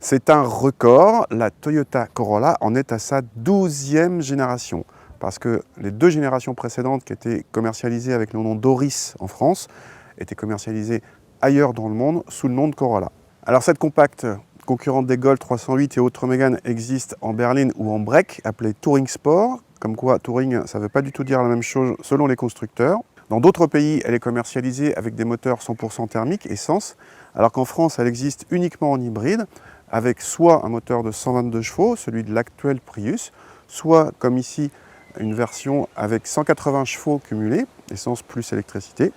C'est un record, la Toyota Corolla en est à sa 12e génération. Parce que les 2 générations précédentes qui étaient commercialisées avec le nom d'Auris en France, étaient commercialisées ailleurs dans le monde sous le nom de Corolla. Alors cette compacte, concurrente des Golf 308 et autres Mégane, existe en berline ou en break, appelée Touring Sport. Comme quoi, Touring, ça ne veut pas du tout dire la même chose selon les constructeurs. Dans d'autres pays, elle est commercialisée avec des moteurs 100% thermiques, essence, alors qu'en France, elle existe uniquement en hybride, avec soit un moteur de 122 chevaux, celui de l'actuel Prius, soit, comme ici, une version avec 180 chevaux cumulés, essence plus électricité,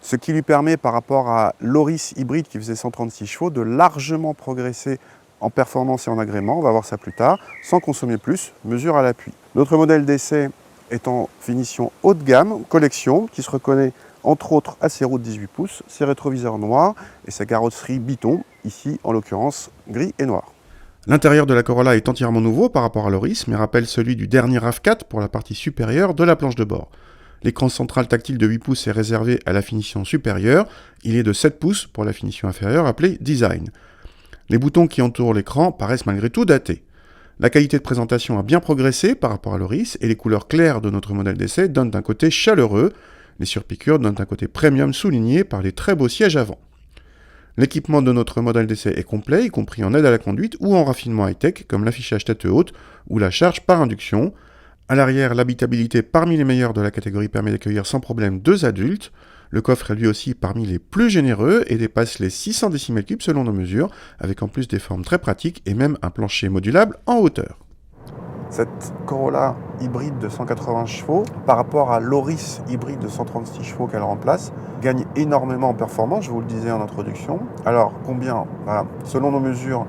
ce qui lui permet, par rapport à l'Auris hybride qui faisait 136 chevaux, de largement progresser en performance et en agrément, on va voir ça plus tard, sans consommer plus, mesure à l'appui. Notre modèle d'essai est en finition haut de gamme, collection, qui se reconnaît entre autres à ses roues de 18 pouces, ses rétroviseurs noirs et sa carrosserie biton, ici en l'occurrence gris et noir. L'intérieur de la Corolla est entièrement nouveau par rapport à l'Auris, mais rappelle celui du dernier RAV4 pour la partie supérieure de la planche de bord. L'écran central tactile de 8 pouces est réservé à la finition supérieure, il est de 7 pouces pour la finition inférieure appelée Design. Les boutons qui entourent l'écran paraissent malgré tout datés. La qualité de présentation a bien progressé par rapport à l'Auris et les couleurs claires de notre modèle d'essai donnent un côté chaleureux. Les surpiqûres donnent un côté premium souligné par les très beaux sièges avant. L'équipement de notre modèle d'essai est complet, y compris en aide à la conduite ou en raffinement high-tech comme l'affichage tête haute ou la charge par induction. À l'arrière, l'habitabilité parmi les meilleures de la catégorie permet d'accueillir sans problème 2 adultes. Le coffre est lui aussi parmi les plus généreux et dépasse les 600 décimètres cubes selon nos mesures, avec en plus des formes très pratiques et même un plancher modulable en hauteur. Cette Corolla hybride de 180 chevaux, par rapport à l'Auris hybride de 136 chevaux qu'elle remplace, gagne énormément en performance, je vous le disais en introduction. Alors combien? Selon nos mesures,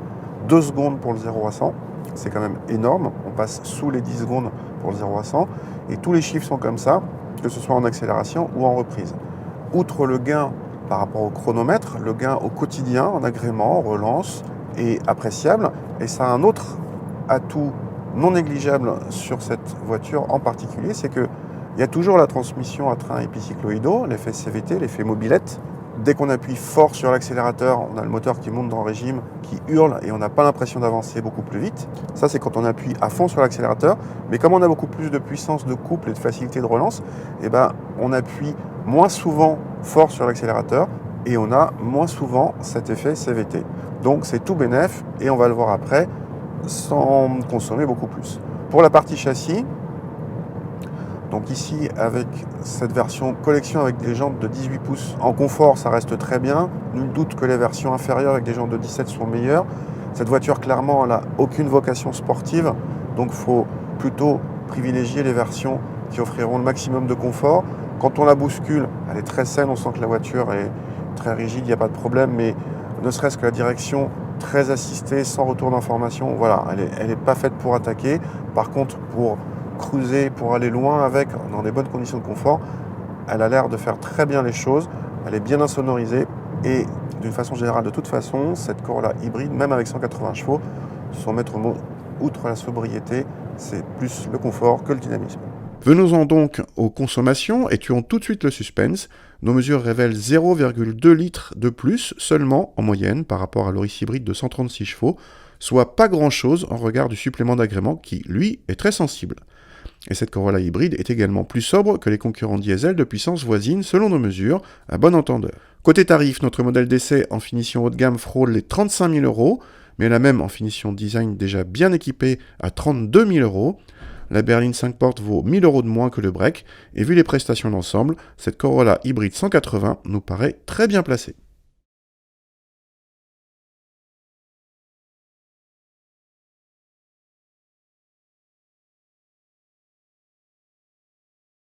2 secondes pour le 0 à 100, c'est quand même énorme, on passe sous les 10 secondes pour le 0 à 100, et tous les chiffres sont comme ça, que ce soit en accélération ou en reprise. Outre le gain par rapport au chronomètre, le gain au quotidien, en agrément, en relance, est appréciable, et ça a un autre atout non négligeable sur cette voiture en particulier, c'est qu'il y a toujours la transmission à train épicycloïdaux, l'effet CVT, l'effet mobilette. Dès qu'on appuie fort sur l'accélérateur, on a le moteur qui monte dans le régime, qui hurle et on n'a pas l'impression d'avancer beaucoup plus vite. Ça, c'est quand on appuie à fond sur l'accélérateur. Mais comme on a beaucoup plus de puissance de couple et de facilité de relance, on appuie moins souvent fort sur l'accélérateur et on a moins souvent cet effet CVT. Donc c'est tout bénef et on va le voir après, sans consommer beaucoup plus. Pour la partie châssis, donc ici avec cette version collection avec des jantes de 18 pouces, en confort ça reste très bien, nul doute que les versions inférieures avec des jantes de 17 sont meilleures. Cette voiture clairement elle n'a aucune vocation sportive, donc il faut plutôt privilégier les versions qui offriront le maximum de confort. Quand on la bouscule, elle est très saine, on sent que la voiture est très rigide, il n'y a pas de problème, mais ne serait-ce que la direction très assistée, sans retour d'information, voilà, elle est pas faite pour attaquer. Par contre, pour cruiser, pour aller loin avec, dans des bonnes conditions de confort, elle a l'air de faire très bien les choses, elle est bien insonorisée et d'une façon générale, de toute façon, cette Corolla hybride, même avec 180 chevaux, son maître mot, outre la sobriété, c'est plus le confort que le dynamisme. Venons-en donc aux consommations et tuons tout de suite le suspense. Nos mesures révèlent 0,2 litres de plus seulement en moyenne par rapport à l'Auris hybride de 136 chevaux, soit pas grand-chose en regard du supplément d'agrément qui, lui, est très sensible. Et cette Corolla hybride est également plus sobre que les concurrents diesel de puissance voisine selon nos mesures, à bon entendeur. Côté tarif, notre modèle d'essai en finition haut de gamme frôle les 35 000 €, mais la même en finition design déjà bien équipée à 32 000 €. La berline 5 portes vaut 1 000 € de moins que le break, et vu les prestations d'ensemble, cette Corolla hybride 180 nous paraît très bien placée.